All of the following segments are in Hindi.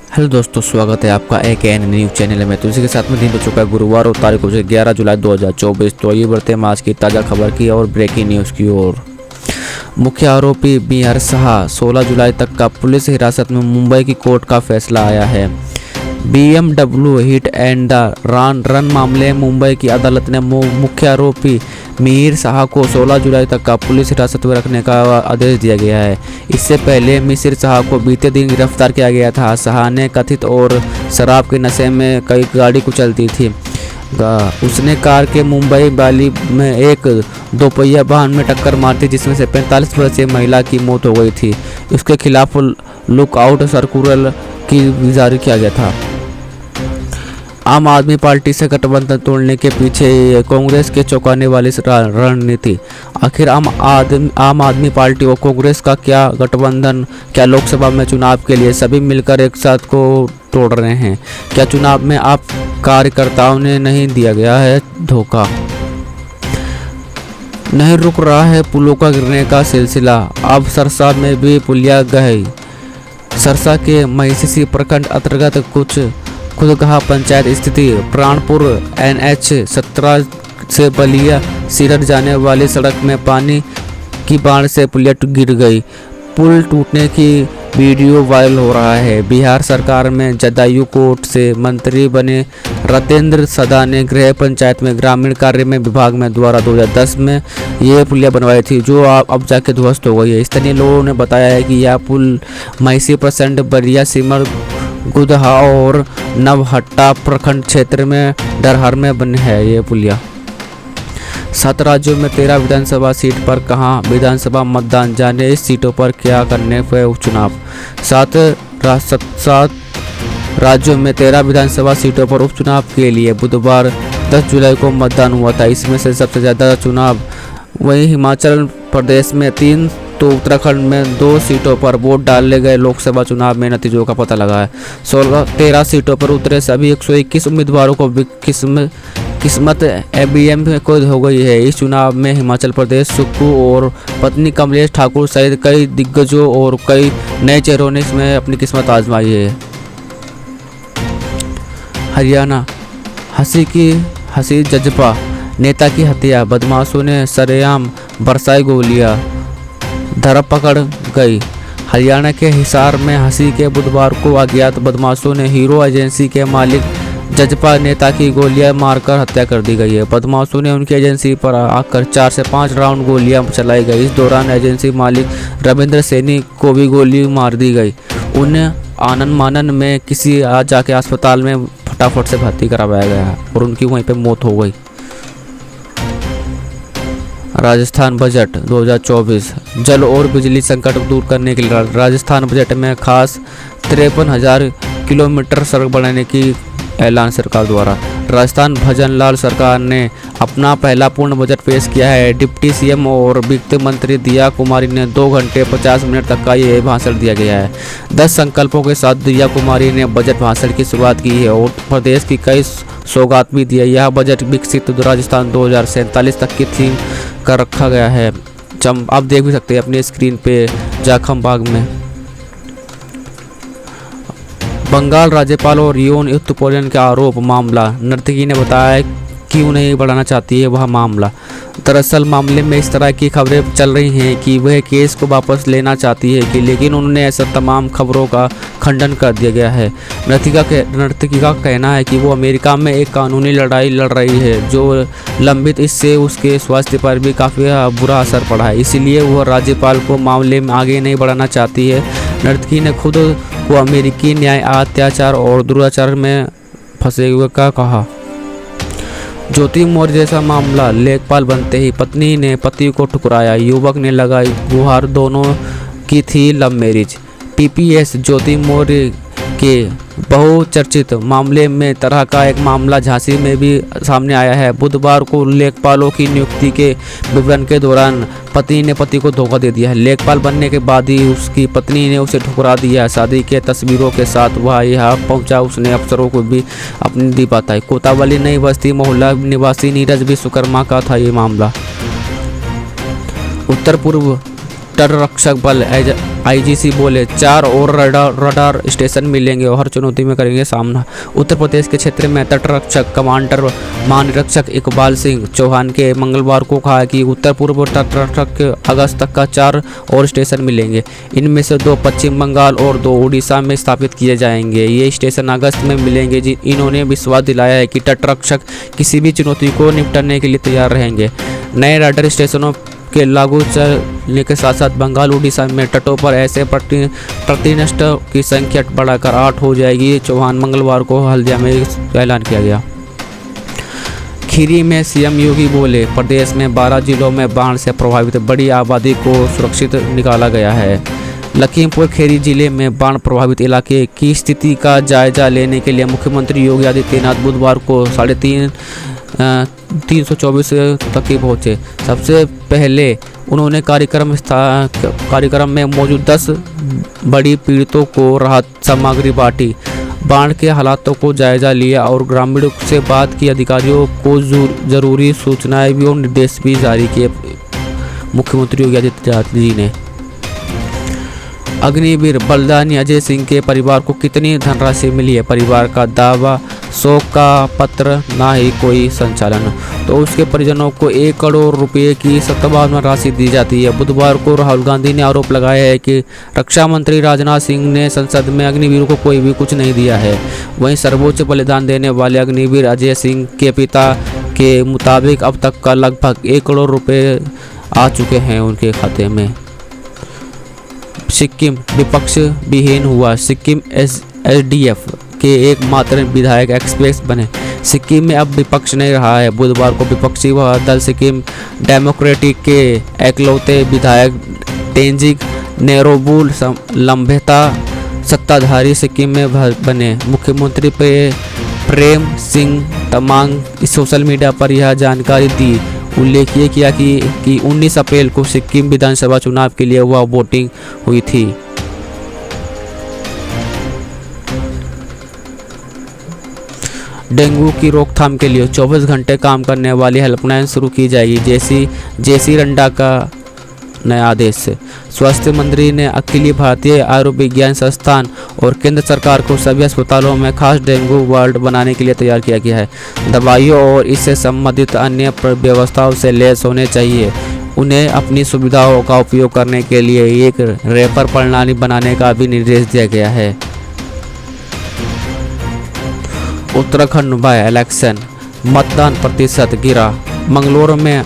हेलो दोस्तों, स्वागत है आपका एक एन न्यूज़ चैनल में। तो इसी के साथ में दिन हो चुका है गुरुवार और तारीख हो 11 जुलाई 2024। तो ये बढ़ते हैं आज की ताज़ा खबर की और ब्रेकिंग न्यूज़ की ओर। मुख्य आरोपी बीआर शाह 16 जुलाई तक का पुलिस हिरासत में मुंबई की कोर्ट का फैसला आया है। BMW हिट एंड रन मामले में मुंबई की अदालत ने मुख्य आरोपी मीर शाह को 16 जुलाई तक का पुलिस हिरासत में रखने का आदेश दिया गया है। इससे पहले मिसिर शाह को बीते दिन गिरफ्तार किया गया था। शाह ने कथित और शराब के नशे में कई गाड़ी कुचलती थी। उसने कार के मुंबई बाली में एक दोपहिया वाहन में टक्कर मारी थी, जिसमें से 45 वर्षीय महिला की मौत हो गई थी। उसके खिलाफ लुकआउट सर्कुलर की जारी किया गया था। आम आदमी पार्टी से गठबंधन तोड़ने के पीछे कांग्रेस के चौंकाने वाली रणनीति। आखिर आम आदमी पार्टी और कांग्रेस का क्या गठबंधन क्या लोकसभा में चुनाव के लिए सभी मिलकर एक साथ को तोड़ रहे हैं? क्या चुनाव में आप कार्यकर्ताओं ने नहीं दिया गया है धोखा? नहीं रुक रहा है पुलों का गिरने का सिलसिला। अब सरसा में भी पुलिया गई। सरसा के महिषी प्रखंड अंतर्गत कुछ खुदगाह पंचायत स्थिति प्राणपुर NH 17 से बलिया सीरत जाने वाली सड़क में पानी की बाढ़ से पुलिया गिर गई। पुल टूटने की वीडियो वायरल हो रहा है। बिहार सरकार में जदयू कोर्ट से मंत्री बने राजेंद्र सदा ने गृह पंचायत में ग्रामीण कार्य में विभाग में द्वारा 2010 में ये पुलिया बनवाई थी, जो अब जाके ध्वस्त हो गई है। स्थानीय लोगों ने बताया है कि यह पुल महिषी प्रखंड बलिया सिमर गुदहा और नवहट्टा प्रखंड क्षेत्र में डरहर में बने है। ये पुलिया 7 राज्यों में 13 विधानसभा सीट पर कहां विधानसभा मतदान, जाने इस सीटों पर क्या करने पे उपचुनाव। 7 राज्यों में 13 विधानसभा सीटों पर उपचुनाव के लिए बुधवार 10 जुलाई को मतदान हुआ था। इसमें से सबसे ज़्यादा चुनाव वहीं हिमाचल प्रदेश में 3 तो उत्तराखंड में 2 सीटों पर वोट डाले गए। लोकसभा चुनाव में नतीजों का पता लगा है। 13 सीटों पर उतरे सभी 121 उम्मीदवारों को किस्मत EVM में कैद हो गई है। इस चुनाव में हिमाचल प्रदेश सुक्खू और पत्नी कमलेश ठाकुर सहित कई दिग्गजों और कई नए चेहरों ने इसमें अपनी किस्मत आजमाई है। हरियाणा हंसी जज्बा नेता की हत्या, बदमाशों ने सरेआम बरसाई गोलियां, धरपकड़ गई। हरियाणा के हिसार में हंसी के बुधवार को अज्ञात बदमाशों ने हीरो एजेंसी के मालिक जजपा नेता की गोलियां मारकर हत्या कर दी गई है। बदमाशों ने उनकी एजेंसी पर आकर 4 से 5 राउंड गोलियां चलाई गई। इस दौरान एजेंसी मालिक रविंद्र सैनी को भी गोली मार दी गई। उन्हें आनंद मानन में किसी जाके अस्पताल में फटाफट से भर्ती करवाया गया और उनकी वहीं पे मौत हो गई। राजस्थान बजट 2024 जल और बिजली संकट दूर करने के लिए राजस्थान बजट में खास 53,000 किलोमीटर सड़क बनाने की ऐलान सरकार द्वारा। राजस्थान भजनलाल सरकार ने अपना पहला पूर्ण बजट पेश किया है। डिप्टी CM और वित्त मंत्री दिया कुमारी ने 2 घंटे 50 मिनट तक का ये भाषण दिया गया है। 10 संकल्पों के साथ दिया कुमारी ने बजट भाषण की शुरुआत की है और प्रदेश की कई सौगात भी दी है। यह बजट विकसित राजस्थान 2047 तक की थीम कर रखा गया है। आप देख भी सकते हैं अपनी स्क्रीन पे जाखम बाग में। बंगाल राज्यपाल और यौन उत्पीड़न का आरोप मामला, नर्तकी ने बताया क्यों नहीं बढ़ाना चाहती है वह मामला। दरअसल मामले में इस तरह की खबरें चल रही हैं कि वह केस को वापस लेना चाहती है लेकिन उन्होंने ऐसा तमाम खबरों का खंडन कर दिया गया है। नर्तकी का कहना है कि वो अमेरिका में एक कानूनी लड़ाई लड़ रही है जो लंबित, इससे उसके स्वास्थ्य पर भी काफ़ी बुरा असर पड़ा है। इसीलिए वह राज्यपाल को मामले में आगे नहीं बढ़ाना चाहती है। नर्तकी ने खुद को अमेरिकी न्याय अत्याचार और दुराचार में फंसे हुए का कहा। ज्योति मौर्य जैसा मामला, लेखपाल बनते ही पत्नी ने पति को ठुकराया, युवक ने लगाई गुहार, दोनों की थी लव मैरिज। TPS ज्योति मौर्य के बहुचर्चित मामले में तरह का एक मामला झांसी में भी सामने आया है। बुधवार को लेखपालों की नियुक्ति के विवरण के दौरान पति ने पति को धोखा दे दिया है। लेखपाल बनने के बाद ही उसकी पत्नी ने उसे ठुकरा दिया। शादी के तस्वीरों के साथ वह यहाँ पहुँचा। उसने अफसरों को भी अपनी दी बताई। कोतावाली नई बस्ती मोहल्ला निवासी नीरज विश्वकर्मा का था ये मामला। उत्तर पूर्व तटरक्षक बल आईजीसी बोले 4 और रडार स्टेशन मिलेंगे और हर चुनौती में करेंगे सामना। उत्तर प्रदेश के क्षेत्र में तटरक्षक कमांडर महानिरीक्षक इकबाल सिंह चौहान के मंगलवार को कहा कि उत्तर पूर्व तटरक्षक के अगस्त तक का 4 और स्टेशन मिलेंगे। इनमें से 2 पश्चिम बंगाल और 2 उड़ीसा में स्थापित किए जाएंगे। ये स्टेशन अगस्त में मिलेंगे। इन्होंने विश्वास दिलाया है कि तटरक्षक किसी भी चुनौती को निपटने के लिए तैयार रहेंगे। नए रडार स्टेशनों के लागू चलने के साथ साथ बंगाल उड़ीसा में तटों पर ऐसे प्रतिनिष्ठ की संख्या बढ़ाकर 8 हो जाएगी। चौहान मंगलवार को हल्दिया में ऐलान किया गया। खीरी में सीएम योगी बोले प्रदेश में 12 जिलों में बाढ़ से प्रभावित बड़ी आबादी को सुरक्षित निकाला गया है। लखीमपुर खीरी जिले में बाढ़ प्रभावित इलाके की स्थिति का जायजा लेने के लिए मुख्यमंत्री योगी आदित्यनाथ बुधवार को 324 तक ही पहुँचे। सबसे पहले उन्होंने कार्यक्रम में मौजूद 10 बड़ी पीड़ितों को राहत सामग्री बांटी, बाढ़ के हालातों को जायजा लिया और ग्रामीणों से बात की। अधिकारियों को जरूरी सूचनाएं भी और निर्देश भी जारी किए। मुख्यमंत्री योगी आदित्यनाथ जी ने अग्निवीर बलिदानी अजय सिंह के परिवार को कितनी धनराशि मिली है? परिवार का दावा, शोक का पत्र, ना ही कोई संचालन। तो उसके परिजनों को 1 करोड़ रुपए की सत्तावन राशि दी जाती है। बुधवार को राहुल गांधी ने आरोप लगाया है कि रक्षा मंत्री राजनाथ सिंह ने संसद में अग्निवीरों को कोई भी कुछ नहीं दिया है। वहीं सर्वोच्च बलिदान देने वाले अग्निवीर अजय सिंह के पिता के मुताबिक अब तक का लगभग 1 करोड़ रुपए आ चुके हैं उनके खाते में। सिक्किम विपक्ष विहीन हुआ। सिक्किम एसडीएफ के एकमात्र विधायक एक्सप्रेस बने। सिक्किम में अब विपक्ष नहीं रहा है। बुधवार को विपक्षी दल सिक्किम डेमोक्रेटिक के एकलौते विधायक तेंजिंग नोरोबुल लंबेता सत्ताधारी सिक्किम में बने। मुख्यमंत्री प्रेम सिंह तमांग सोशल मीडिया पर यह जानकारी दी। उल्लेखनीय किया कि 19 अप्रैल को सिक्किम विधानसभा चुनाव के लिए वह वोटिंग हुई थी। डेंगू की रोकथाम के लिए 24 घंटे काम करने वाली हेल्पलाइन शुरू की जाएगी। जेसी रंडा का नया आदेश। स्वास्थ्य मंत्री ने अखिल भारतीय आयुर्विज्ञान संस्थान और केंद्र सरकार को सभी अस्पतालों में खास डेंगू वार्ड बनाने के लिए तैयार किया गया है। दवाइयों और इससे संबंधित अन्य व्यवस्थाओं से लैस होने चाहिए। उन्हें अपनी सुविधाओं का उपयोग करने के लिए एक रेफर प्रणाली बनाने का भी निर्देश दिया गया है। उत्तराखंड बाय इलेक्शन मतदान प्रतिशत गिरा। मंगलौर में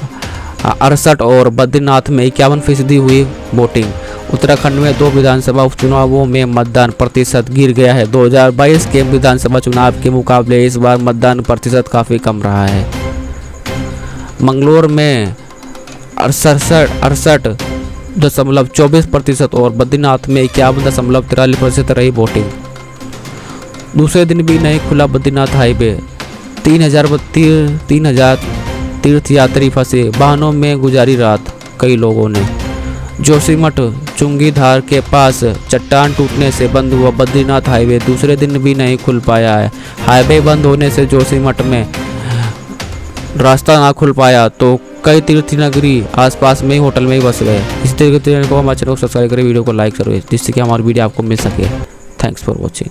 68 और बद्रीनाथ में 51% हुई वोटिंग। उत्तराखंड में 2 विधानसभा उपचुनावों में मतदान प्रतिशत गिर गया है। 2022 के विधानसभा चुनाव के मुकाबले इस बार मतदान प्रतिशत काफ़ी कम रहा है। मंगलौर में 68.24% और बद्रीनाथ में 51.43% रही वोटिंग। दूसरे दिन भी नहीं खुला बद्रीनाथ हाईवे। 3000 तीर्थयात्री फंसे। वाहनों में गुजारी रात कई लोगों ने। जोशीमठ चुंगीधार के पास चट्टान टूटने से बंद हुआ बद्रीनाथ हाईवे। दूसरे दिन भी नहीं खुल पाया है। हाईवे बंद होने से जोशीमठ में रास्ता ना खुल पाया तो कई तीर्थ नगरी आसपास में होटल में ही बस गए। इस तरह को हमारे चैनल को सब्सक्राइब करें, वीडियो को लाइक करें जिससे कि हमारी वीडियो आपको मिल सके। Thanks for watching.